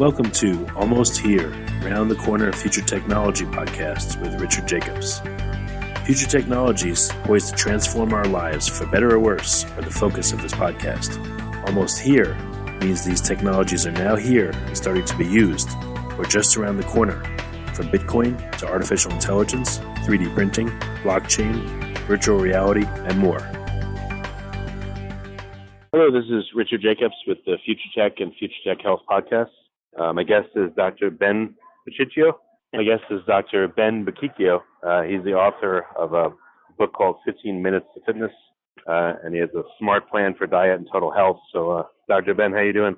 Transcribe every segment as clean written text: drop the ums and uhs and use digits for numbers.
Welcome to Almost Here, Round the Corner Future Technology podcasts with Richard Jacobs. Future technologies poised to transform our lives for better or worse are the focus of this podcast. Almost here means these technologies are now here and starting to be used, or just around the corner, from Bitcoin to artificial intelligence, 3D printing, blockchain, virtual reality, and more. Hello, this is Richard Jacobs with the Future Tech and Future Tech Health podcast. My guest is Dr. Ben Bocchicchio. My guest is Dr. Ben Bocchicchio. He's the author of a book called 15 Minutes to Fitness, and he has a smart plan for diet and total health. So, Dr. Ben, how you doing?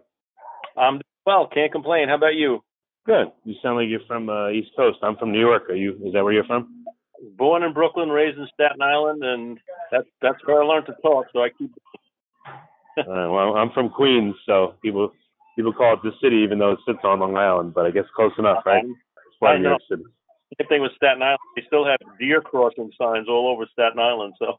Well, can't complain. How about you? Good. You sound like you're from East Coast. I'm from New York. Is that where you're from? Born in Brooklyn, raised in Staten Island, and that's where I learned to talk. So I keep. Well, I'm from Queens, so people call it the city, even though it sits on Long Island. But I guess close enough, right? It's part of New York City. Same thing with Staten Island. They still have deer crossing signs all over Staten Island. So.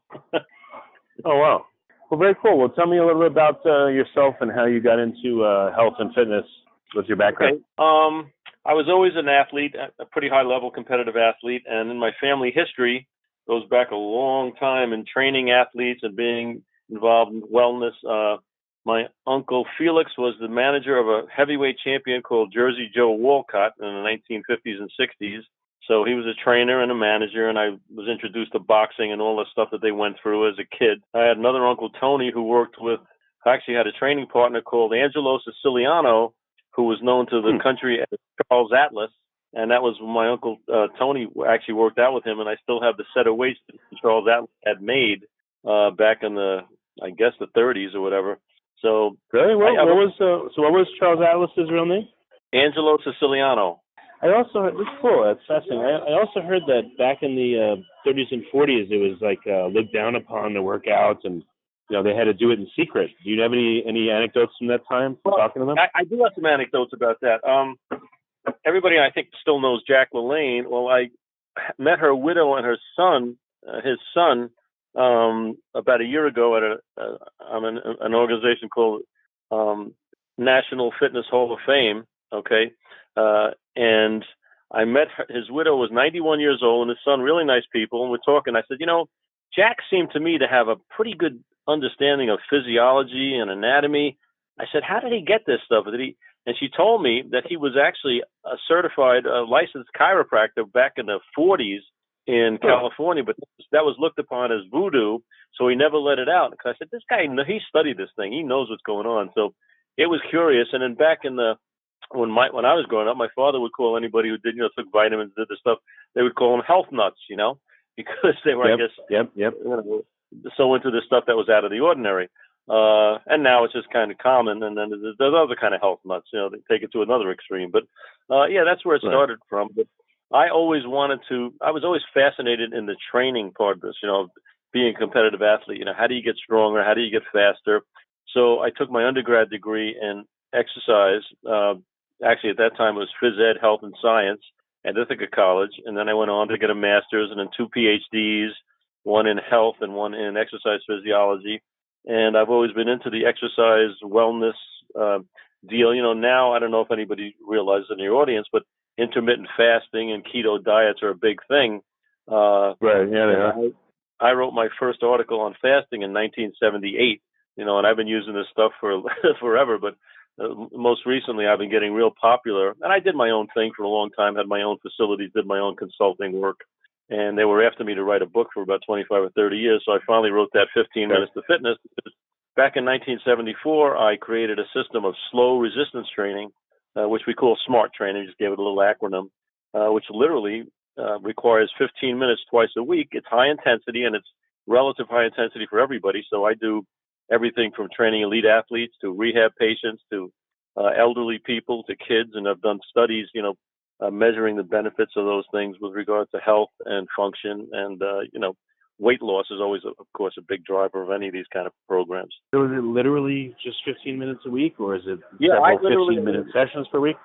Oh wow! Well, very cool. Well, tell me a little bit about yourself and how you got into health and fitness. What's your background? Okay. I was always an athlete, a pretty high-level competitive athlete, and in my family history goes back a long time in training athletes and being involved in wellness. My uncle Felix was the manager of a heavyweight champion called Jersey Joe Walcott in the 1950s and 60s. So he was a trainer and a manager, and I was introduced to boxing and all the stuff that they went through as a kid. I had another uncle, Tony, who actually had a training partner called Angelo Siciliano, who was known to the country as Charles Atlas. And that was when my uncle Tony actually worked out with him, and I still have the set of weights that Charles Atlas had made back in the 30s or whatever. So really, what was Charles Atlas's real name? Angelo Siciliano. I also heard, this is cool. That's fascinating. I also heard that back in the 30s and 40s, it was like looked down upon to work out, and they had to do it in secret. Do you have any anecdotes from that time from talking to them? I do have some anecdotes about that. Everybody, I think, still knows Jack LaLanne. Well, I met her widow and her son, his son, about a year ago at an organization called National Fitness Hall of Fame. Okay, and I met his widow was 91 years old and his son, really nice people. And we're talking. I said, Jack seemed to me to have a pretty good understanding of physiology and anatomy. I said, how did he get this stuff? And she told me that he was actually a certified, licensed chiropractor back in the 40s in California, but that was looked upon as voodoo, so he never let it out. Because I said, this guy, he studied this thing. He knows what's going on. So it was curious. And then back in when I was growing up, my father would call anybody who did, took vitamins, did the stuff, they would call them health nuts, because they were, so into this stuff that was out of the ordinary. And now it's just kind of common. And then there's other kind of health nuts, they take it to another extreme. But that's where it started from. But I was always fascinated in the training part of this, being a competitive athlete. How do you get stronger? How do you get faster? So I took my undergrad degree in exercise. Actually, at that time, it was phys ed, health and science at Ithaca College. And then I went on to get a master's and then 2 PhDs, one in health and one in exercise physiology. And I've always been into the exercise wellness deal. Now, I don't know if anybody realizes in your audience, but intermittent fasting and keto diets are a big thing. Right, yeah, they are. I wrote my first article on fasting in 1978, and I've been using this stuff for forever, but most recently I've been getting real popular. And I did my own thing for a long time, had my own facilities, did my own consulting work, and they were after me to write a book for about 25 or 30 years, so I finally wrote that 15 Minutes to Fitness. Back in 1974, I created a system of slow resistance training, which we call SMART training, just gave it a little acronym, which literally requires 15 minutes twice a week. It's high intensity, and it's relative high intensity for everybody. So I do everything from training elite athletes to rehab patients to elderly people to kids, and I've done studies, measuring the benefits of those things with regard to health and function. And, weight loss is always, of course, a big driver of any of these kind of programs. So is it literally just 15 minutes a week, or is it several 15-minute sessions per week?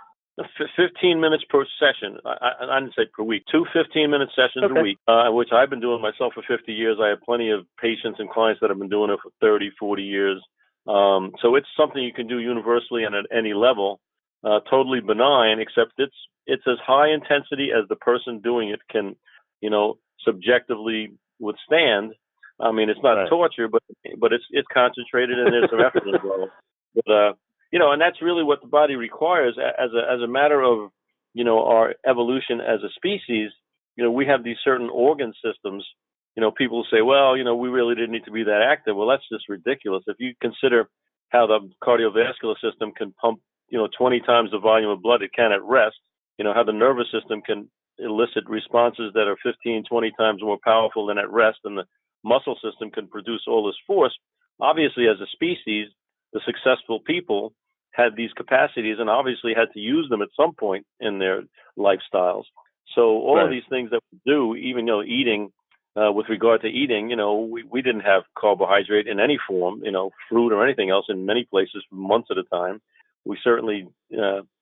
15 minutes per session. I didn't say per week. 2 15-minute sessions a week, which I've been doing myself for 50 years. I have plenty of patients and clients that have been doing it for 30, 40 years. So it's something you can do universally and at any level. totally benign, except it's as high intensity as the person doing it can, subjectively withstand. I mean, it's not torture, but it's concentrated and there's some effort involved. But and that's really what the body requires as a matter of our evolution as a species. We have these certain organ systems. People say, well, we really didn't need to be that active. Well, that's just ridiculous. If you consider how the cardiovascular system can pump 20 times the volume of blood it can at rest, how the nervous system can elicit responses that are 15, 20 times more powerful than at rest, and the muscle system can produce all this force. Obviously, as a species, the successful people had these capacities and obviously had to use them at some point in their lifestyles. So all of these things that we do, even eating, with regard to eating, we didn't have carbohydrate in any form, fruit or anything else in many places for months at a time. We certainly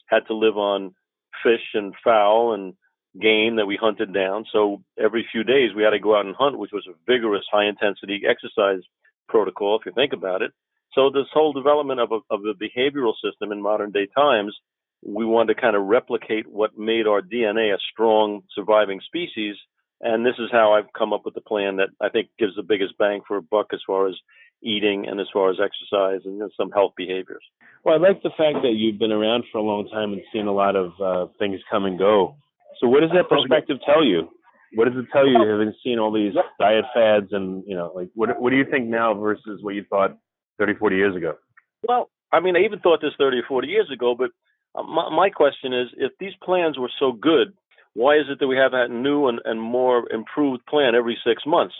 had to live on fish and fowl and game that we hunted down. So every few days we had to go out and hunt, which was a vigorous, high-intensity exercise protocol, if you think about it. So this whole development of a behavioral system in modern-day times, we wanted to kind of replicate what made our DNA a strong, surviving species. And this is how I've come up with the plan that I think gives the biggest bang for a buck as far as eating and as far as exercise and some health behaviors. Well, I like the fact that you've been around for a long time and seen a lot of things come and go. So what does that perspective tell you? What does it tell you having seen all these diet fads and, what do you think now versus what you thought 30, 40 years ago? Well, I mean, I even thought this 30 or 40 years ago, but my question is, if these plans were so good, why is it that we have that new and more improved plan every 6 months?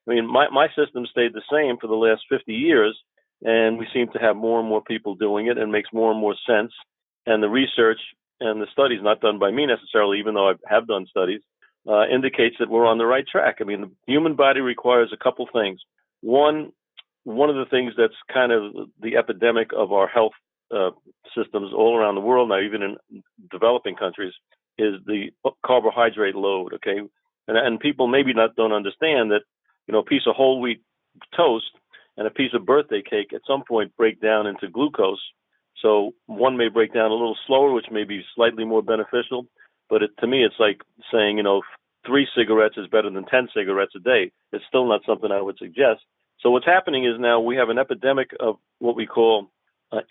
I mean, my system stayed the same for the last 50 years, and we seem to have more and more people doing it, and it makes more and more sense. And the research and the studies, not done by me necessarily, even though I have done studies, indicates that we're on the right track. I mean, the human body requires a couple things. One of the things that's kind of the epidemic of our health systems all around the world now, even in developing countries, is the carbohydrate load, okay? And people maybe don't understand that, a piece of whole wheat toast and a piece of birthday cake at some point break down into glucose. So one may break down a little slower, which may be slightly more beneficial. But to me, it's like saying, 3 cigarettes is better than 10 cigarettes a day. It's still not something I would suggest. So what's happening is now we have an epidemic of what we call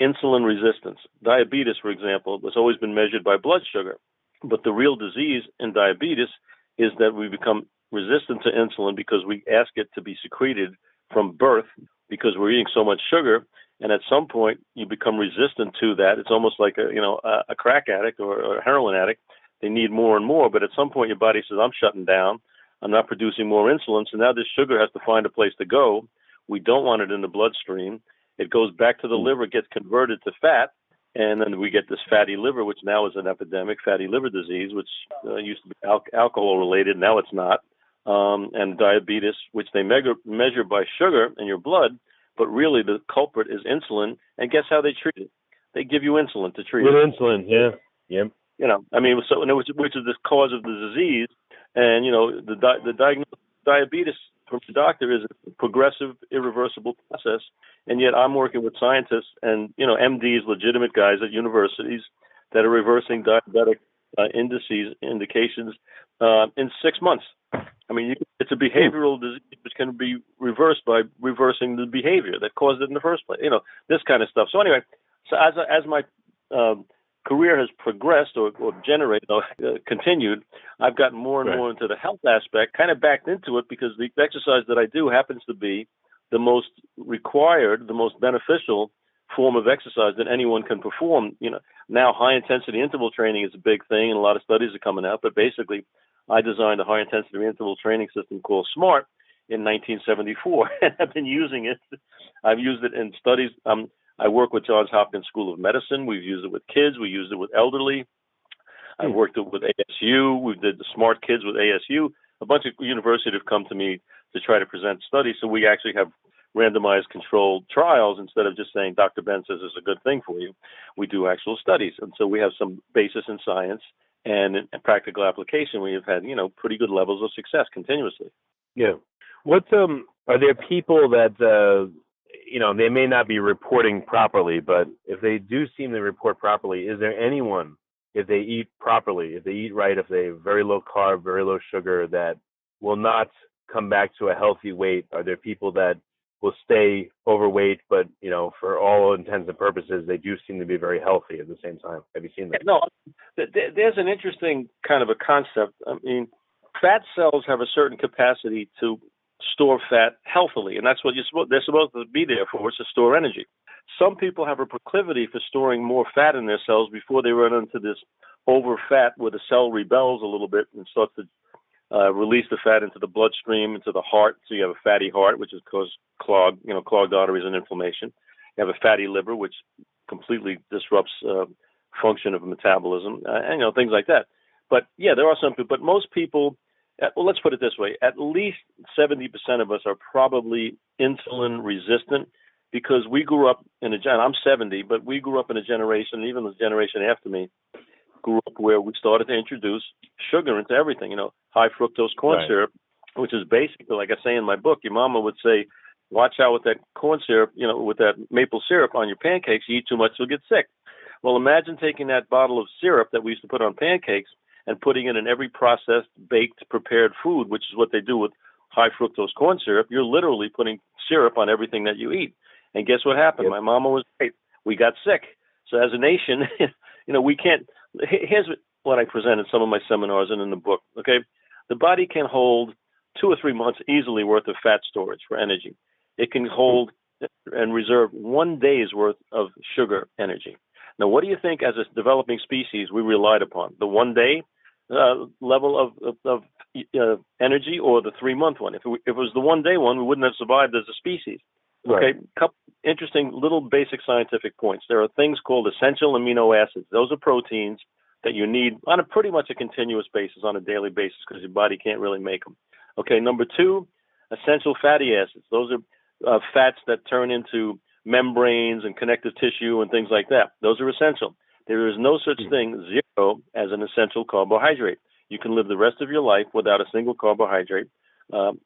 insulin resistance. Diabetes, for example, has always been measured by blood sugar. But the real disease in diabetes is that we become resistant to insulin because we ask it to be secreted from birth because we're eating so much sugar. And at some point, you become resistant to that. It's almost like a crack addict or a heroin addict. They need more and more. But at some point, your body says, I'm shutting down. I'm not producing more insulin. So now this sugar has to find a place to go. We don't want it in the bloodstream. It goes back to the liver, gets converted to fat. And then we get this fatty liver, which now is an epidemic, fatty liver disease, which used to be alcohol-related. Now it's not. And diabetes, which they measure by sugar in your blood. But really, the culprit is insulin. And guess how they treat it? They give you insulin to treat it. Insulin, yeah. Yep. Which is the cause of the disease. And, the diagnosis of diabetes from the doctor is a progressive, irreversible process. And yet I'm working with scientists and, MDs, legitimate guys at universities that are reversing diabetic indications in 6 months. I mean, it's a behavioral disease which can be reversed by reversing the behavior that caused it in the first place. This kind of stuff. So anyway, as my career has progressed or continued, I've gotten more and more into the health aspect, kind of backed into it because the exercise that I do happens to be the most required, the most beneficial form of exercise that anyone can perform. Now high-intensity interval training is a big thing, and a lot of studies are coming out, but basically I designed a high-intensity interval training system called SMART in 1974, and I've been using it. I've used it in studies. I work with Johns Hopkins School of Medicine. We've used it with kids. We used it with elderly. I've worked it with ASU. We did the Smart Kids with ASU. A bunch of universities have come to me to try to present studies, so we actually have randomized controlled trials instead of just saying Dr. Ben says it's a good thing for you. We do actual studies, and so we have some basis in science and in practical application. We have had pretty good levels of success continuously. Yeah. What are there people that they may not be reporting properly, but if they do seem to report properly, is there anyone, if they eat properly, if they eat right, if they have very low carb, very low sugar, that will not come back to a healthy weight? Are there people that will stay overweight, but, for all intents and purposes, they do seem to be very healthy at the same time? Have you seen that? No, there's an interesting kind of a concept. I mean, fat cells have a certain capacity to store fat healthily, and that's what they're supposed to be there for, is to store energy. Some people have a proclivity for storing more fat in their cells before they run into this over fat, where the cell rebels a little bit and starts to release the fat into the bloodstream, into the heart. So you have a fatty heart, which is clogged arteries and inflammation. You have a fatty liver, which completely disrupts function of metabolism, and things like that. But yeah, there are some people, but most people, well, let's put it this way: at least 70% of us are probably insulin resistant, because we grew up in I'm 70, but we grew up in a generation, even the generation after me, grew up where we started to introduce sugar into everything. High fructose corn syrup, which is basically, like I say in my book, your mama would say, watch out with that corn syrup, with that maple syrup on your pancakes. You eat too much, you'll get sick. Well, imagine taking that bottle of syrup that we used to put on pancakes and putting it in every processed, baked, prepared food, which is what they do with high fructose corn syrup. You're literally putting syrup on everything that you eat. And guess what happened? Yep. My mama was right. We got sick. So as a nation, we can't. Here's what I present in some of my seminars and in the book. Okay, the body can hold 2 or 3 months easily worth of fat storage for energy. It can hold and reserve 1 day's worth of sugar energy. Now, what do you think as a developing species we relied upon? The 1 day level of energy, or the 3 month one? If it was the 1 day one, we wouldn't have survived as a species. Right. Okay, couple interesting little basic scientific points. There are things called essential amino acids. Those are proteins that you need on pretty much a continuous basis, on a daily basis, because your body can't really make them. Okay, number 2, essential fatty acids. Those are fats that turn into membranes and connective tissue and things like that. Those are essential. There is no such thing, zero, as an essential carbohydrate. You can live the rest of your life without a single carbohydrate,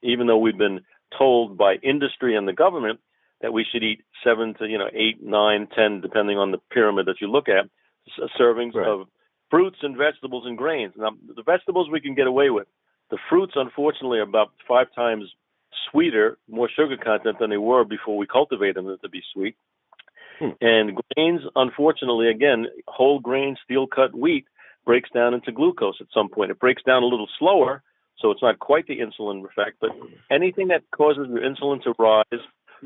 even though we've been told by industry and the government that we should eat 7 to 8, 9, 10, depending on the pyramid that you look at, servings of fruits and vegetables and grains. Now, the vegetables we can get away with. The fruits, unfortunately, are about 5 times sweeter, more sugar content than they were before we cultivated them to be sweet. And grains, unfortunately, again, whole grain, steel-cut wheat breaks down into glucose at some point. It breaks down a little slower, so it's not quite the insulin effect, but anything that causes your insulin to rise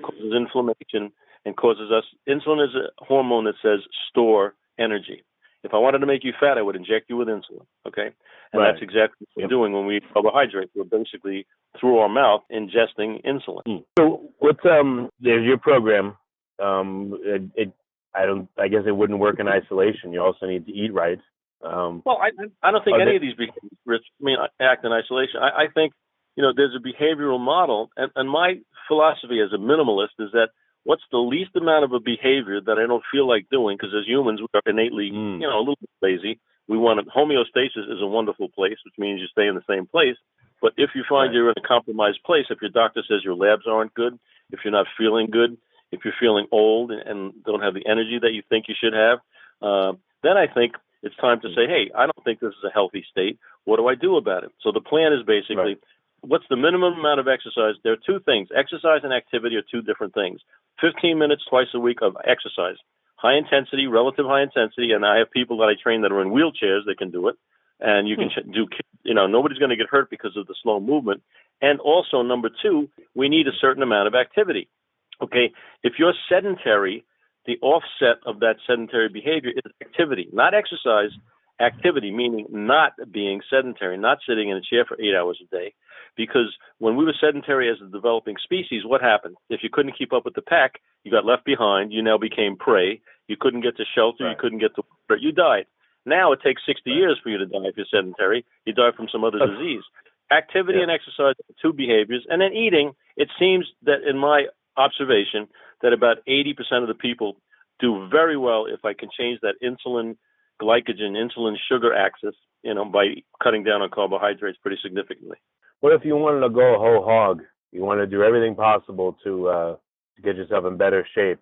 causes inflammation and causes us. Insulin is a hormone that says store energy. If I wanted to make you fat, I would inject you with insulin, okay? And that's exactly what we're doing when we eat carbohydrates. We're basically, through our mouth, ingesting insulin. So what's there's your program. I guess it wouldn't work in isolation. You also need to eat right. Well, I don't think any of these behaviors, act in isolation. I think, there's a behavioral model, and my philosophy as a minimalist is that what's the least amount of a behavior that I don't feel like doing, because as humans, we are innately, a little bit lazy. We want homeostasis is a wonderful place, which means you stay in the same place. But if you find you're in a compromised place, if your doctor says your labs aren't good, if you're not feeling good, if you're feeling old and don't have the energy that you think you should have, then I think it's time to say, hey, I don't think this is a healthy state. What do I do about it? So the plan is basically, what's the minimum amount of exercise? There are 2 things. Exercise and activity are 2 different things. 15 minutes twice a week of exercise. High intensity, relative high intensity, and I have people that I train that are in wheelchairs that can do it. And you can do, nobody's going to get hurt because of the slow movement. And also, number 2, we need a certain amount of activity. Okay, if you're sedentary, the offset of that sedentary behavior is activity, not exercise. Activity, meaning not being sedentary, not sitting in a chair for 8 hours a day. Because when we were sedentary as a developing species, what happened? If you couldn't keep up with the pack, you got left behind. You now became prey. You couldn't get to shelter. You couldn't get to water. You died. Now it takes 60 years for you to die if you're sedentary. You die from some other disease. Activity and exercise are 2 behaviors. And then eating, it seems that in my observation that about 80% of the people do very well if I can change that insulin glycogen, insulin sugar axis, by cutting down on carbohydrates pretty significantly. What if you wanted to go whole hog? You want to do everything possible to to get yourself in better shape?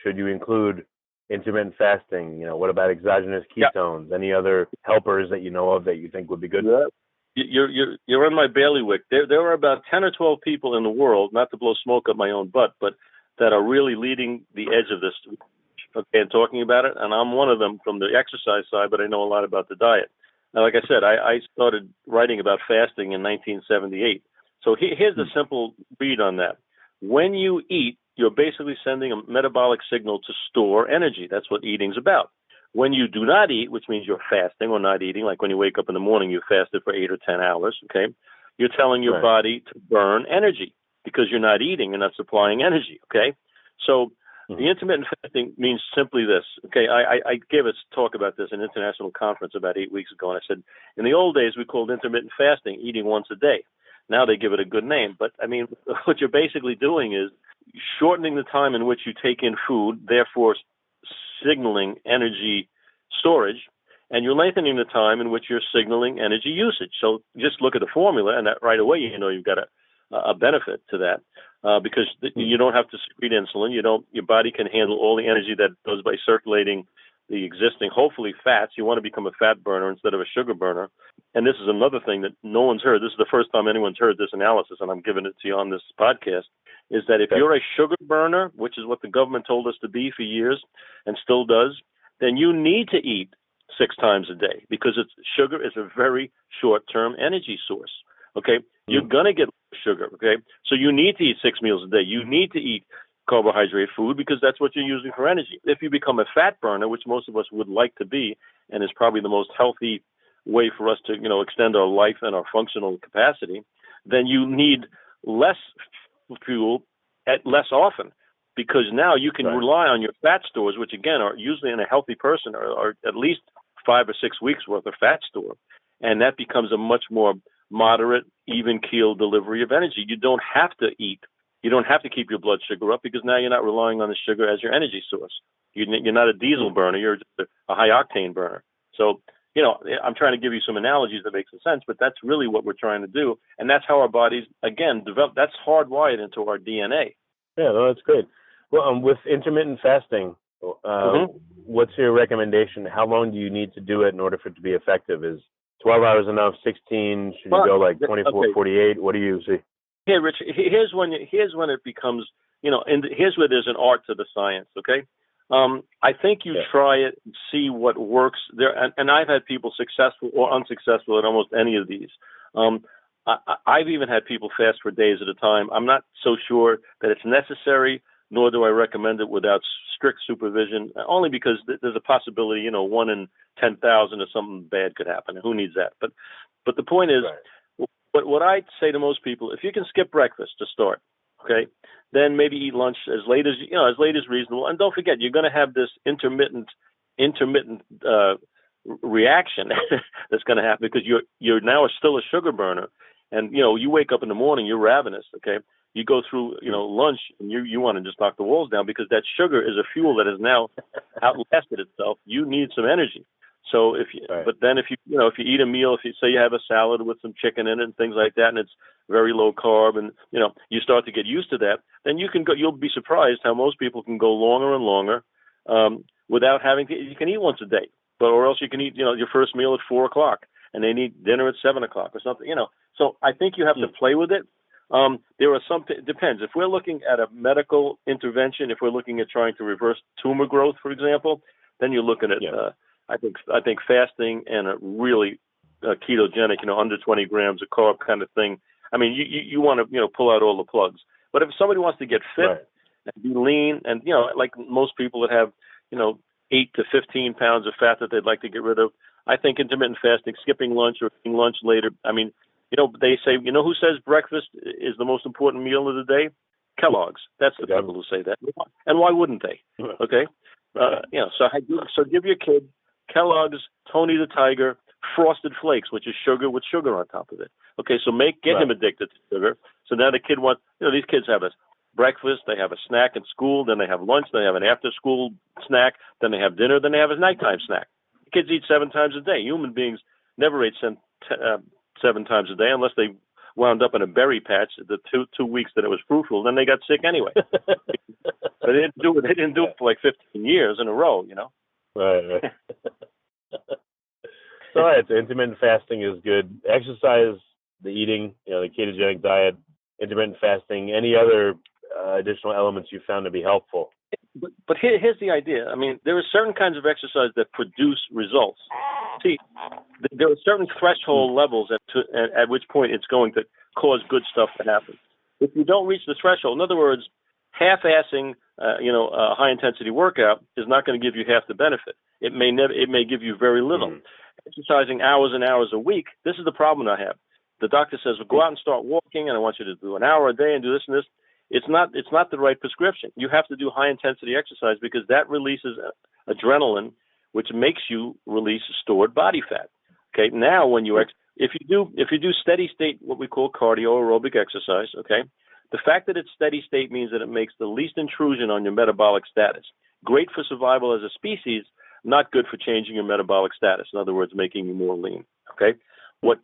Should you include intermittent fasting? What about exogenous ketones? Any other helpers that you know of that you think would be good? Yeah. You're in my bailiwick. There are about 10 or 12 people in the world, not to blow smoke up my own butt, but that are really leading the edge of this, okay, and talking about it. And I'm one of them from the exercise side, but I know a lot about the diet. Now, like I said, I started writing about fasting in 1978. So here's a simple read on that. When you eat, you're basically sending a metabolic signal to store energy. That's what eating's about. When you do not eat, which means you're fasting or not eating, like when you wake up in the morning, you fasted for 8 or 10 hours, okay? You're telling your body to burn energy because you're not eating and not supplying energy, okay? So the intermittent fasting means simply this, okay? I gave a talk about this in an international conference about 8 weeks ago, and I said, in the old days, we called intermittent fasting eating once a day. Now they give it a good name. But, I mean, what you're basically doing is shortening the time in which you take in food, therefore signaling energy storage, and you're lengthening the time in which you're signaling energy usage. So just look at the formula, and that right away you've got a benefit to that because you don't have to secrete insulin. Your body can handle all the energy that goes by circulating the existing, hopefully, fats. You want to become a fat burner instead of a sugar burner. And this is another thing that no one's heard. This is the first time anyone's heard this analysis, and I'm giving it to you on this podcast, is that if you're a sugar burner, which is what the government told us to be for years and still does, then you need to eat 6 times a day because sugar is a very short-term energy source, okay? You're going to get sugar, okay? So you need to eat 6 meals a day. You need to eat carbohydrate food because that's what you're using for energy. If you become a fat burner, which most of us would like to be, and is probably the most healthy way for us to, extend our life and our functional capacity, then you need less fuel at less often because now you can rely on your fat stores, which again are usually in a healthy person are at least 5 or 6 weeks worth of fat store. And that becomes a much more moderate, even keel delivery of energy. You don't have to eat. You don't have to keep your blood sugar up because now you're not relying on the sugar as your energy source. You're not a diesel burner. You're just a high octane burner. So, I'm trying to give you some analogies that make some sense, but that's really what we're trying to do. And that's how our bodies, again, develop. That's hardwired into our DNA. Yeah, no, that's great. Well, with intermittent fasting, what's your recommendation? How long do you need to do it in order for it to be effective? Is 12 hours enough? 16? Should you go like 24, 48? What do you see? Hey, Rich, here's when it becomes, and here's where there's an art to the science, okay? I think you try it and see what works there. And I've had people successful or unsuccessful at almost any of these. I've even had people fast for days at a time. I'm not so sure that it's necessary, nor do I recommend it without strict supervision, only because there's a possibility, 1 in 10,000 or something bad could happen. And who needs that? But the point is, what I say to most people, if you can skip breakfast to start, okay, then maybe eat lunch as late as reasonable. And don't forget, you're going to have this intermittent reaction that's going to happen because you're now still a sugar burner, and you wake up in the morning, you're ravenous. Okay, you go through lunch and you want to just knock the walls down because that sugar is a fuel that has now outlasted itself. You need some energy. So but then if you eat a meal, if you say you have a salad with some chicken in it and things like that, and it's very low carb, and you start to get used to that, then you'll be surprised how most people can go longer and longer without having to. You can eat once a day, or else you can eat your first meal at 4 o'clock, and they need dinner at 7 o'clock or something. So I think you have to play with it. There are some. It depends. If we're looking at a medical intervention, if we're looking at trying to reverse tumor growth, for example, then you're looking at. I think fasting and a really ketogenic, under 20 grams of carb kind of thing. I mean, you want to pull out all the plugs. But if somebody wants to get fit and be lean, and like most people that have 8 to 15 pounds of fat that they'd like to get rid of, I think intermittent fasting, skipping lunch or eating lunch later. I mean, they say, who says breakfast is the most important meal of the day? Kellogg's. That's the people who say that. And why wouldn't they? Okay. So give your kid Kellogg's, Tony the Tiger, Frosted Flakes, which is sugar with sugar on top of it. Okay, so get him addicted to sugar. So now the kid wants, these kids have a breakfast, they have a snack in school, then they have lunch, they have an after-school snack, then they have dinner, then they have a nighttime snack. Kids eat 7 times a day. Human beings never ate 7 times a day unless they wound up in a berry patch the two weeks that it was fruitful. Then they got sick anyway. But they didn't do it. They didn't do it for like 15 years in a row. Right. So, all right. So intermittent fasting is good. Exercise, the eating, the ketogenic diet, intermittent fasting. Any other additional elements you found to be helpful? But here's the idea. I mean, there are certain kinds of exercise that produce results. See, there are certain threshold levels at which point it's going to cause good stuff to happen. If you don't reach the threshold, in other words, half-assing, a high-intensity workout is not going to give you half the benefit. It may give you very little. Exercising hours and hours a week, this is the problem I have. The doctor says, well, go out and start walking, and I want you to do an hour a day and do this and this. It's not the right prescription. You have to do high-intensity exercise because that releases adrenaline, which makes you release stored body fat. Okay, now when if you do steady state, what we call cardio aerobic exercise, okay, the fact that it's steady state means that it makes the least intrusion on your metabolic status. Great for survival as a species, not good for changing your metabolic status. In other words, making you more lean. Okay, what's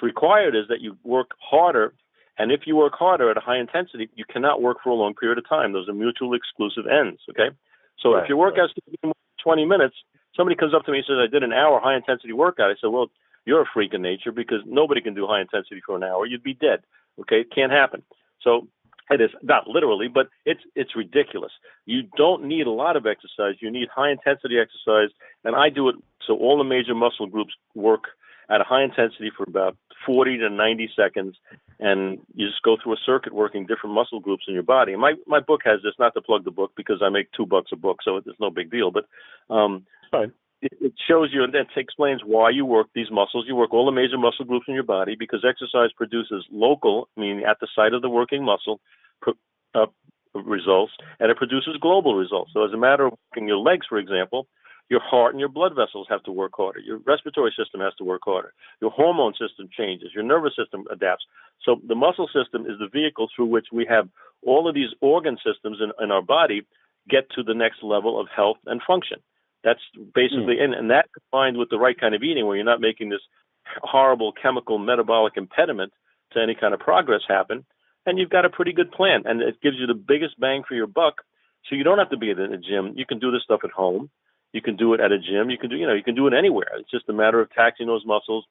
required is that you work harder, and if you work harder at a high intensity, you cannot work for a long period of time. Those are mutually exclusive ends. Okay, so if your workout's 20 minutes, somebody comes up to me and says, I did an hour high intensity workout. I said, well, you're a freak of nature because nobody can do high intensity for an hour. You'd be dead. Okay, it can't happen. So it is not literally, but it's ridiculous. You don't need a lot of exercise. You need high intensity exercise, and I do it so all the major muscle groups work at a high intensity for about 40 to 90 seconds, and you just go through a circuit working different muscle groups in your body. And my book has this, not to plug the book because I make $2 a book, so it's no big deal, but fine. It shows you, and that explains why you work these muscles. You work all the major muscle groups in your body because exercise produces local, meaning at the site of the working muscle, results, and it produces global results. So as a matter of working your legs, for example, your heart and your blood vessels have to work harder. Your respiratory system has to work harder. Your hormone system changes. Your nervous system adapts. So the muscle system is the vehicle through which we have all of these organ systems in our body get to the next level of health and function. That's basically, and that combined with the right kind of eating where you're not making this horrible chemical metabolic impediment to any kind of progress happen, and you've got a pretty good plan. And it gives you the biggest bang for your buck. So you don't have to be in a gym. You can do this stuff at home. You can do it at a gym. You can do it anywhere. It's just a matter of taxing those muscles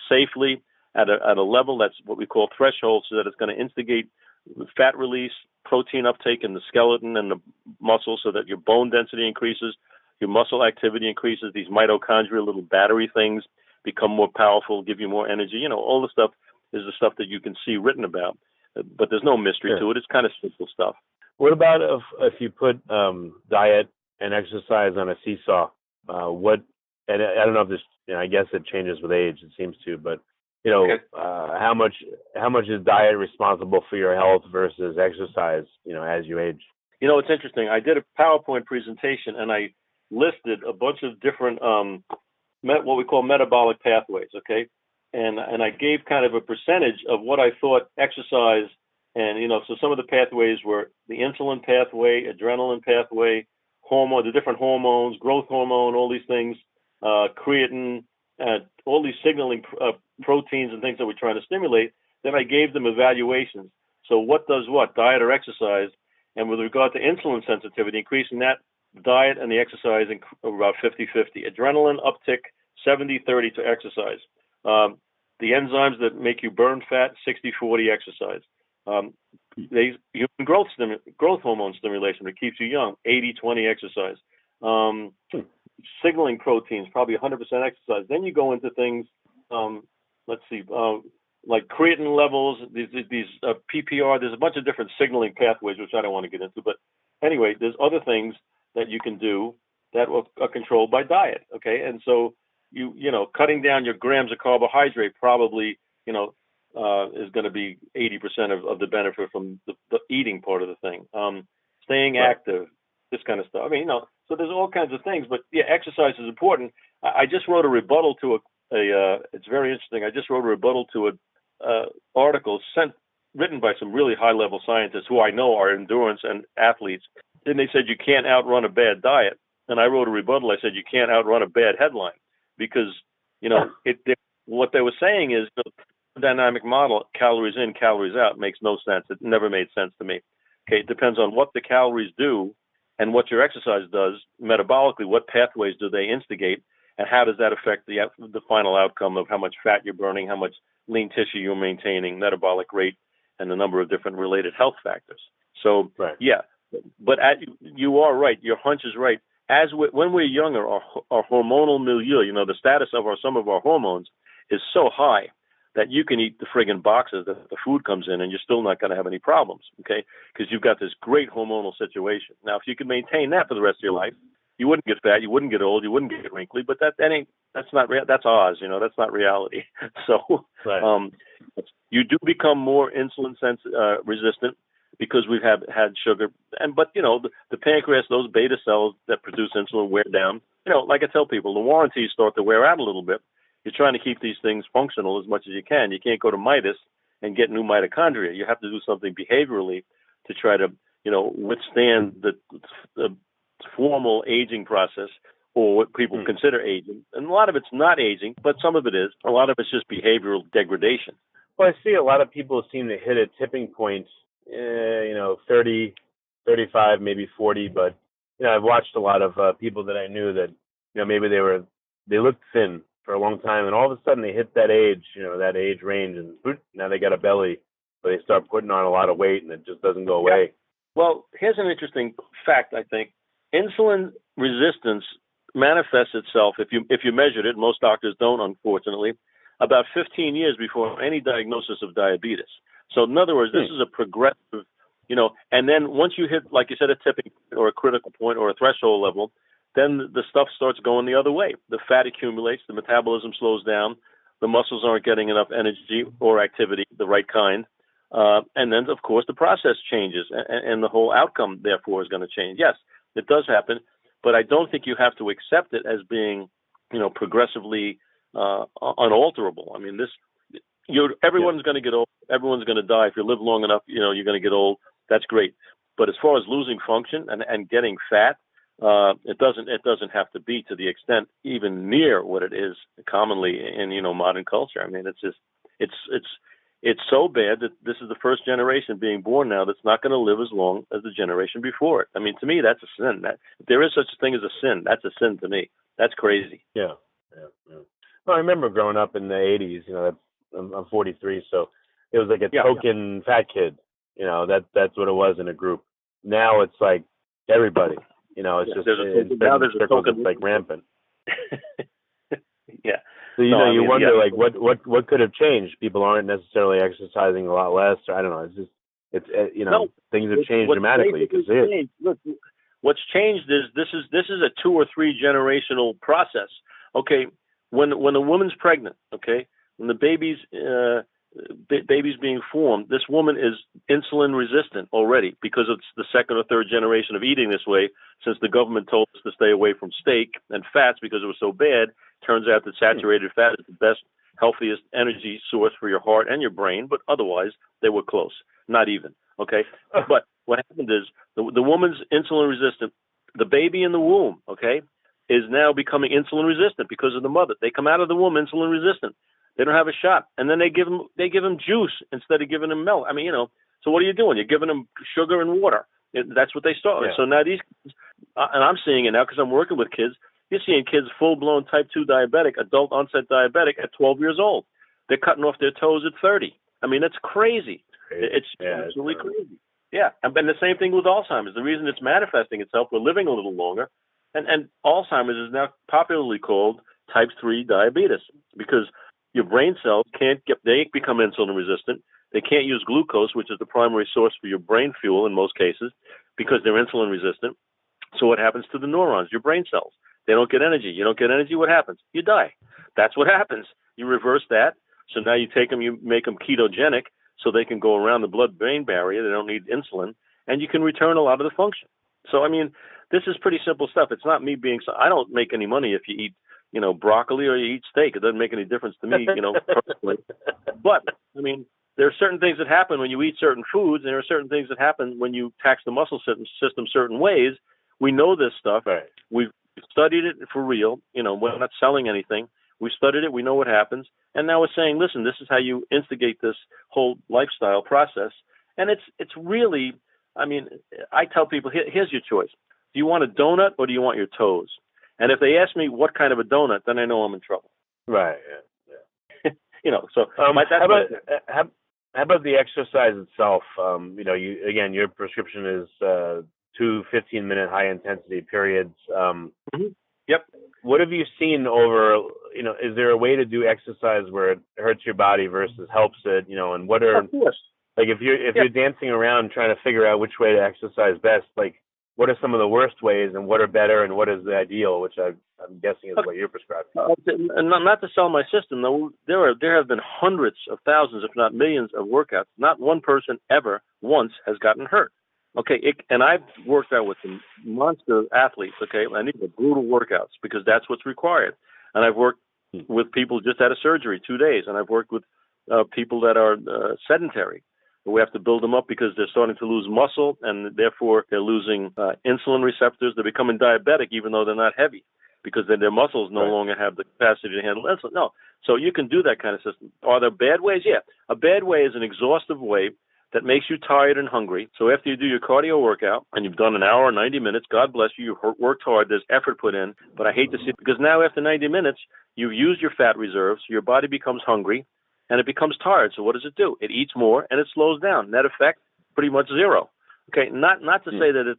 safely at a level that's what we call threshold, so that it's going to instigate fat release, protein uptake in the skeleton and the muscle, so that your bone density increases, your muscle activity increases. These mitochondria, little battery things, become more powerful, give you more energy. All the stuff is the stuff that you can see written about, but there's no mystery to it. It's kind of simple stuff. What about if you put diet and exercise on a seesaw? And I don't know if this, I guess it changes with age. It seems to, but how much is diet responsible for your health versus exercise? As you age. It's interesting. I did a PowerPoint presentation and I listed a bunch of different what we call metabolic pathways. Okay, and I gave kind of a percentage of what I thought exercise and so some of the pathways were the insulin pathway, adrenaline pathway, the different hormones, growth hormone, all these things, creatine, all these signaling proteins and things that we're trying to stimulate. Then I gave them evaluations. So what does what, diet or exercise? And with regard to insulin sensitivity, increasing that diet and the exercise about 50-50. Adrenaline uptick 70-30 to exercise. The enzymes that make you burn fat 60-40 exercise. Human growth hormone stimulation that keeps you young 80-20 exercise. Signaling proteins probably 100% exercise. Then you go into things. Like creatine levels, these PPR. There's a bunch of different signaling pathways, which I don't want to get into. But anyway, there's other things that you can do that are controlled by diet. Okay, and so cutting down your grams of carbohydrate probably is going to be 80% of the benefit from the eating part of the thing. Staying active, this kind of stuff. I mean, so there's all kinds of things. But yeah, exercise is important. I just wrote a rebuttal to it's very interesting. I just wrote a rebuttal to an article written by some really high-level scientists who I know are endurance and athletes. And they said you can't outrun a bad diet. And I wrote a rebuttal. I said you can't outrun a bad headline because, what they were saying is thermodynamic model, calories in, calories out, makes no sense. It never made sense to me. Okay, it depends on what the calories do and what your exercise does metabolically. What pathways do they instigate, and how does that affect the final outcome of how much fat you're burning, how much lean tissue you're maintaining, metabolic rate, and a number of different related health factors. So, right. Yeah, but you are right. Your hunch is right. When we're younger, our hormonal milieu, the status of some of our hormones is so high that you can eat the friggin' boxes that the food comes in and you're still not going to have any problems, okay? Because you've got this great hormonal situation. Now, if you can maintain that for the rest of your life, you wouldn't get fat, you wouldn't get old, you wouldn't get wrinkly, but that's Oz, that's not reality. So right. You do become more insulin resistant because we've had sugar. But the pancreas, those beta cells that produce insulin wear down. Like I tell people, the warranties start to wear out a little bit. You're trying to keep these things functional as much as you can. You can't go to Midas and get new mitochondria. You have to do something behaviorally to try to, withstand the formal aging process, or what people consider aging. And a lot of it's not aging, but some of it is. A lot of it's just behavioral degradation. Well, I see a lot of people seem to hit a tipping point, 30, 35, maybe 40. But, I've watched a lot of people that I knew that, maybe they looked thin for a long time, and all of a sudden they hit that age range, and now they got a belly, but they start putting on a lot of weight, and it just doesn't go away. Yeah. Well, here's an interesting fact, I think. Insulin resistance manifests itself, if you measured it, most doctors don't, unfortunately, about 15 years before any diagnosis of diabetes. So in other words, this is a progressive, and then once you hit, like you said, a tipping or a critical point or a threshold level, then the stuff starts going the other way. The fat accumulates, the metabolism slows down, the muscles aren't getting enough energy or activity, the right kind, and then, of course, the process changes, and the whole outcome, therefore, is going to change. Yes, it does happen, but I don't think you have to accept it as being, progressively unalterable. I mean, everyone's going to get old. Everyone's going to die. If you live long enough, you're going to get old. That's great. But as far as losing function and getting fat, it doesn't have to be to the extent even near what it is commonly in modern culture. I mean, it's so bad that this is the first generation being born now that's not going to live as long as the generation before it. I mean, to me, that's a sin. If there is such a thing as a sin, that's a sin to me. That's crazy. Yeah. Well, I remember growing up in the 80s. I'm 43, so it was like a token fat kid. That's what it was in a group. Now it's like everybody. It's just it's like rampant. Yeah. So you wonder like what could have changed. People aren't necessarily exercising a lot less. Or I don't know. Things have changed dramatically. You can see it. Look, what's changed is this is a 2 or 3 generational process. Okay, when a woman's pregnant, okay, when the baby's being formed, this woman is insulin resistant already because it's the 2nd or 3rd generation of eating this way. Since the government told us to stay away from steak and fats because it was so bad, turns out that saturated fat is the best, healthiest energy source for your heart and your brain. But otherwise, they were close, not even. Okay, but what happened is the woman's insulin resistant. The baby in the womb, okay, is now becoming insulin resistant because of the mother. They come out of the womb insulin resistant. They don't have a shot, and then they give them juice instead of giving them milk. I mean, so what are you doing? You're giving them sugar and water. That's what they start with. So now these kids, and I'm seeing it now because I'm working with kids. You're seeing kids full-blown type 2 diabetic, adult onset diabetic at 12 years old. They're cutting off their toes at 30. I mean, that's crazy. It's absolutely crazy. Yeah, and the same thing with Alzheimer's. The reason it's manifesting itself, we're living a little longer, and Alzheimer's is now popularly called type 3 diabetes because your brain cells they become insulin resistant. They can't use glucose, which is the primary source for your brain fuel in most cases, because they're insulin resistant. So what happens to the neurons, your brain cells? They don't get energy. You don't get energy, what happens? You die. That's what happens. You reverse that. So now you take them, you make them ketogenic so they can go around the blood-brain barrier. They don't need insulin. And you can return a lot of the function. So, I mean, this is pretty simple stuff. It's not me I don't make any money if you eat broccoli or you eat steak. It doesn't make any difference to me, personally. But, I mean, there are certain things that happen when you eat certain foods, and there are certain things that happen when you tax the muscle system certain ways. We know this stuff. Right. We've studied it for real. We're not selling anything. We studied it. We know what happens. And now we're saying, listen, this is how you instigate this whole lifestyle process. And it's really, I mean, I tell people, here's your choice. Do you want a donut or do you want your toes? And if they ask me what kind of a donut, then I know I'm in trouble. Right. Yeah. So how about the exercise itself? Your prescription is 2 15-minute high-intensity periods. Yep. What have you seen over, is there a way to do exercise where it hurts your body versus helps it, and what are, like if you're dancing around trying to figure out which way to exercise best, like what are some of the worst ways and what are better and what is the ideal, which I'm guessing is what you're prescribing. And not to sell my system, though, there have been hundreds of thousands, if not millions, of workouts. Not one person ever once has gotten hurt. Okay, and I've worked out with some monster athletes, okay? I need the brutal workouts because that's what's required. And I've worked with people just had a surgery 2 days, and I've worked with people that are sedentary. We have to build them up because they're starting to lose muscle, and therefore they're losing insulin receptors. They're becoming diabetic even though they're not heavy because then their muscles no longer have the capacity to handle insulin. No, so you can do that kind of system. Are there bad ways? Yeah. A bad way is an exhaustive way that makes you tired and hungry. So after you do your cardio workout and you've done an hour or 90 minutes, God bless you, you've worked hard, there's effort put in, but I hate to see it because now after 90 minutes, you've used your fat reserves, your body becomes hungry, and it becomes tired. So what does it do? It eats more and it slows down. Net effect, pretty much zero. Okay, not to say that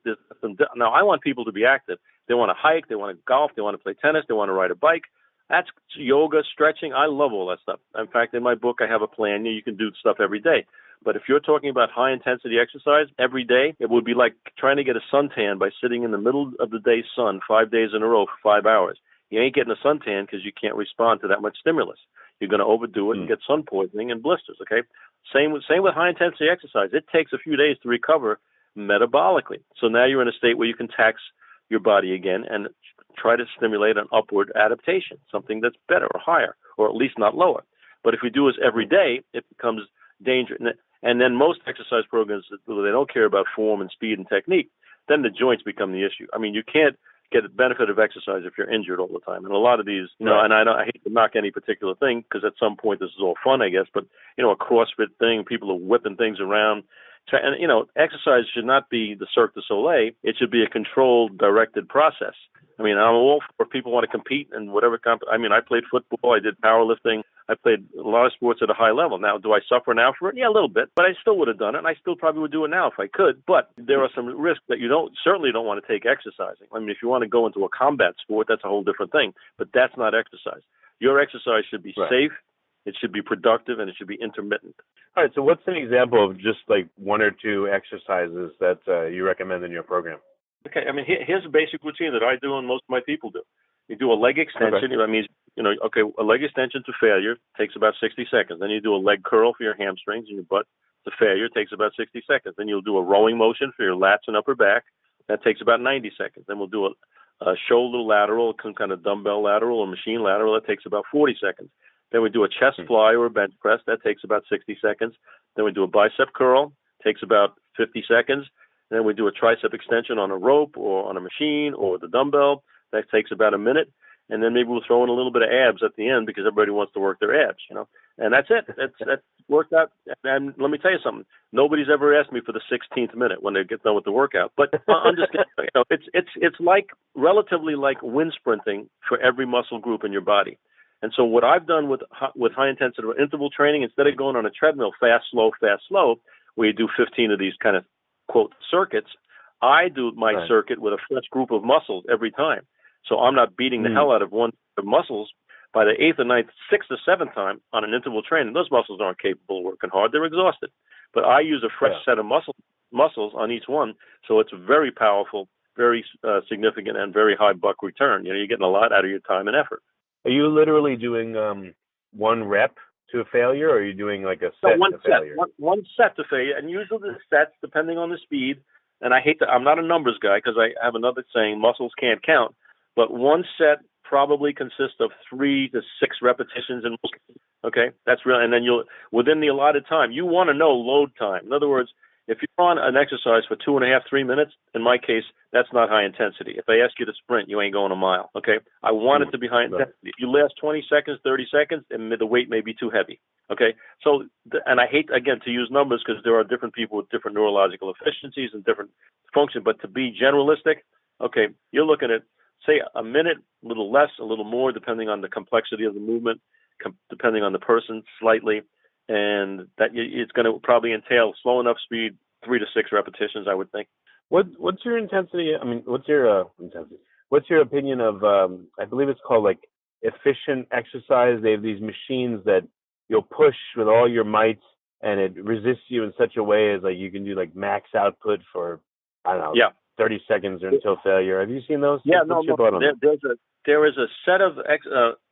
now I want people to be active. They want to hike, they want to golf, they want to play tennis, they want to ride a bike. That's yoga, stretching. I love all that stuff. In fact, in my book, I have a plan. You can do stuff every day. But if you're talking about high-intensity exercise every day, it would be like trying to get a suntan by sitting in the middle of the day sun 5 days in a row for 5 hours. You ain't getting a suntan because you can't respond to that much stimulus. You're going to overdo it and get sun poisoning and blisters, okay? Same with high-intensity exercise. It takes a few days to recover metabolically. So now you're in a state where you can tax your body again and try to stimulate an upward adaptation, something that's better or higher, or at least not lower. But if we do this every day, it becomes dangerous. And then most exercise programs, they don't care about form and speed and technique. Then the joints become the issue. I mean, you can't get the benefit of exercise if you're injured all the time. And a lot of these, and I hate to knock any particular thing because at some point this is all fun, I guess, but, a CrossFit thing, people are whipping things around. And, exercise should not be the Cirque du Soleil. It should be a controlled, directed process. I mean, I'm all for people want to compete in whatever I played football, I did powerlifting, I played a lot of sports at a high level. Now, do I suffer now for it? Yeah, a little bit, but I still would have done it, and I still probably would do it now if I could. But there are some risks that you certainly don't want to take exercising. I mean, if you want to go into a combat sport, that's a whole different thing, but that's not exercise. Your exercise should be safe, it should be productive, and it should be intermittent. All right, so what's an example of just like one or two exercises that you recommend in your program? Okay, I mean, here's a basic routine that I do and most of my people do. You do a leg extension. That means, a leg extension to failure takes about 60 seconds. Then you do a leg curl for your hamstrings and your butt to failure. It takes about 60 seconds. Then you'll do a rowing motion for your lats and upper back. That takes about 90 seconds. Then we'll do a shoulder lateral, some kind of dumbbell lateral or machine lateral. That takes about 40 seconds. Then we do a chest fly or a bench press. That takes about 60 seconds. Then we do a bicep curl. Takes about 50 seconds. Then we do a tricep extension on a rope or on a machine or the dumbbell. That takes about a minute. And then maybe we'll throw in a little bit of abs at the end because everybody wants to work their abs, And that's it. That's worked out. And let me tell you something. Nobody's ever asked me for the 16th minute when they get done with the workout. But understand, it's like relatively like wind sprinting for every muscle group in your body. And so what I've done with high intensity interval training, instead of going on a treadmill fast, slow, where you do 15 of these kind of quote circuits, I do my circuit with a fresh group of muscles every time. So I'm not beating the hell out of one of muscles. By the 8th or 9th, 6th or 7th time on an interval training, those muscles aren't capable of working hard. They're exhausted. But I use a fresh set of muscles on each one, so it's very powerful, very significant, and very high buck return. You're getting a lot out of your time and effort. Are you literally doing one rep to failure, or are you doing like a set to failure? One set to failure, and usually the sets, depending on the speed, and I'm not a numbers guy because I have another saying, muscles can't count, but one set probably consists of 3 to 6 repetitions in most cases. Okay, that's real. And then within the allotted time, you want to know load time. In other words, if you're on an exercise for 2.5, 3 minutes, in my case, that's not high intensity. If I ask you to sprint, you ain't going a mile, okay? I want it to be high intensity. If you last 20 seconds, 30 seconds, and the weight may be too heavy, okay? So, and I hate, again, to use numbers because there are different people with different neurological efficiencies and different function, but to be generalistic, okay, you're looking at, say, a minute, a little less, a little more, depending on the complexity of the movement, depending on the person slightly, and that it's going to probably entail slow enough speed, 3 to 6 repetitions, I would think. What's your intensity? I mean, what's your intensity? What's your opinion of? I believe it's called like efficient exercise. They have these machines that you'll push with all your might, and it resists you in such a way as like you can do like max output for, I don't know, 30 seconds or until failure. Have you seen those? Yeah, there is a set of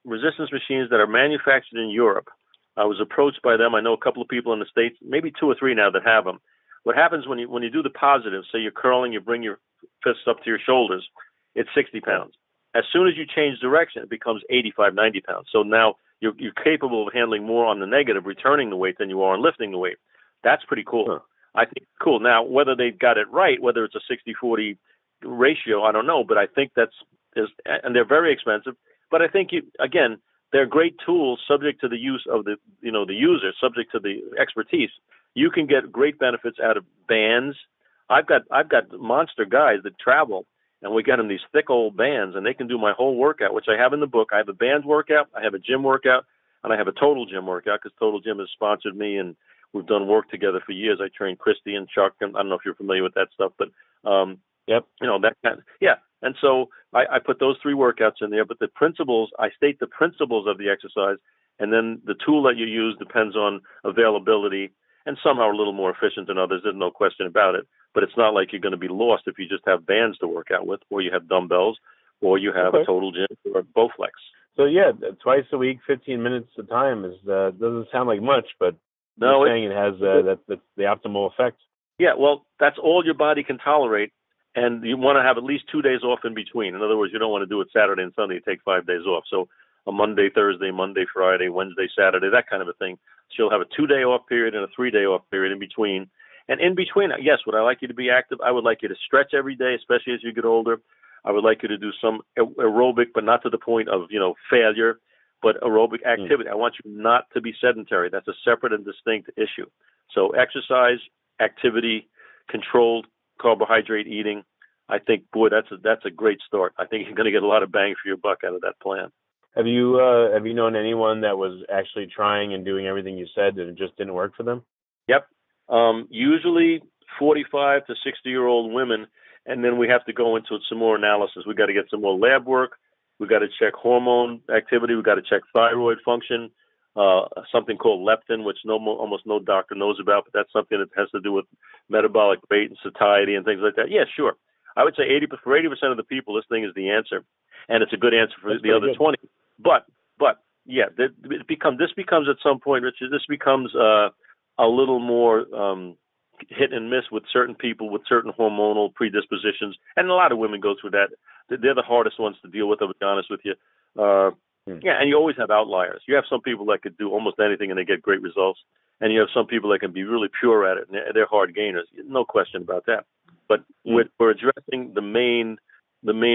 resistance machines that are manufactured in Europe. I was approached by them. I know a couple of people in the States, maybe 2 or 3 now that have them. What happens when you do the positive, say you're curling, you bring your fists up to your shoulders, it's 60 pounds. As soon as you change direction, it becomes 85, 90 pounds. So now you're capable of handling more on the negative, returning the weight, than you are on lifting the weight. That's pretty cool. Huh. I think it's cool. Now, whether they've got it right, whether it's a 60-40 ratio, I don't know, but I think and they're very expensive. But I think, again, they're great tools subject to the use of the user, subject to the expertise. You can get great benefits out of bands. I've got monster guys that travel, and we get them these thick old bands, and they can do my whole workout, which I have in the book. I have a band workout, I have a gym workout, and I have a total gym workout because Total Gym has sponsored me, and we've done work together for years. I trained Christy and Chuck, and I don't know if you're familiar with that stuff, but yep, that kind of, yeah. And so I put those 3 workouts in there, but the principles, I state the principles of the exercise, and then the tool that you use depends on availability, and some are a little more efficient than others. There's no question about it. But it's not like you're going to be lost if you just have bands to work out with, or you have dumbbells, or you have a total gym or Bowflex. So yeah, twice a week, 15 minutes a time doesn't sound like much, but you're saying it has that's the optimal effect. Yeah, well, that's all your body can tolerate, and you want to have at least 2 days off in between. In other words, you don't want to do it Saturday and Sunday. You take 5 days off. So a Monday, Thursday, Monday, Friday, Wednesday, Saturday, that kind of a thing. So you'll have a 2-day off period and a 3-day off period in between. And in between, yes, would I like you to be active? I would like you to stretch every day, especially as you get older. I would like you to do some aerobic, but not to the point of, failure, but aerobic activity. I want you not to be sedentary. That's a separate and distinct issue. So exercise, activity, controlled carbohydrate eating. I think, boy, that's a great start. I think you're going to get a lot of bang for your buck out of that plan. Have you known anyone that was actually trying and doing everything you said and it just didn't work for them? Yep. Usually 45 to 60-year-old women, and then we have to go into some more analysis. We got to get some more lab work. We got to check hormone activity. We got to check thyroid function, something called leptin, which almost no doctor knows about, but that's something that has to do with metabolic rate and satiety and things like that. Yeah, sure. I would say 80% of the people, this thing is the answer, and it's a good answer for the other 20. But yeah, this becomes at some point, Richard, this becomes a little more hit and miss with certain people with certain hormonal predispositions, and a lot of women go through that. They're the hardest ones to deal with, I'll be honest with you. Yeah, and you always have outliers. You have some people that could do almost anything and they get great results, and you have some people that can be really pure at it, and they're hard gainers. No question about that. But we're addressing the main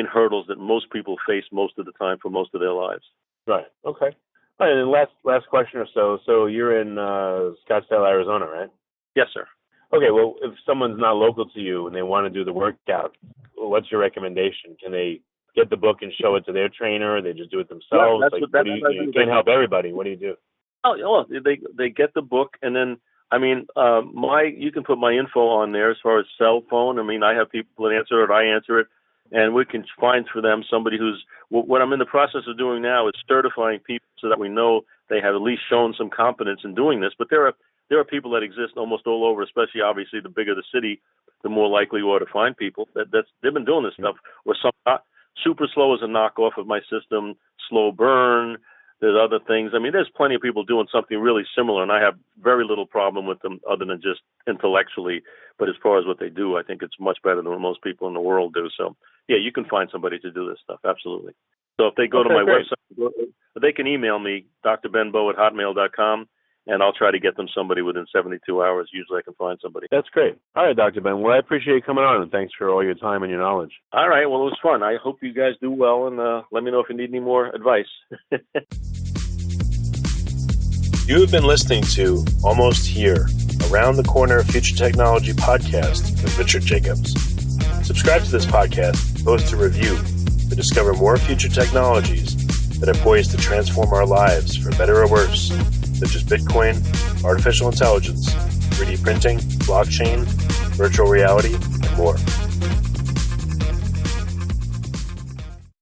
hurdles that most people face most of the time for most of their lives. Right. Okay. All right, and then last question or so. So you're in Scottsdale, Arizona, right? Yes, sir. Okay. Well, if someone's not local to you and they want to do the workout, what's your recommendation? Can they get the book and show it to their trainer, or they just do it themselves? Yeah, you can't help everybody. What do you do? Oh, they get the book, and then you can put my info on there as far as cell phone. I mean, I have people that answer it, I answer it, and we can find for them somebody who's. What I'm in the process of doing now is certifying people so that we know they have at least shown some competence in doing this. But there are people that exist almost all over, especially obviously the bigger the city, the more likely you are to find people they've been doing this stuff. Or some super slow is a knockoff of my system, slow burn. There's other things. I mean, there's plenty of people doing something really similar, and I have very little problem with them other than just intellectually. But as far as what they do, I think it's much better than what most people in the world do. So, yeah, you can find somebody to do this stuff, absolutely. So if they go to my website, they can email me, drbenbow@hotmail.com, and I'll try to get them somebody within 72 hours. Usually I can find somebody. That's great. All right, Dr. Ben. Well, I appreciate you coming on, and thanks for all your time and your knowledge. All right. Well, it was fun. I hope you guys do well, and let me know if you need any more advice. You have been listening to Almost Here, Around the Corner Future Technology podcast with Richard Jacobs. Subscribe to this podcast, post a review to discover more future technologies that are poised to transform our lives for better or worse, such as Bitcoin, artificial intelligence, 3D printing, blockchain, virtual reality, and more.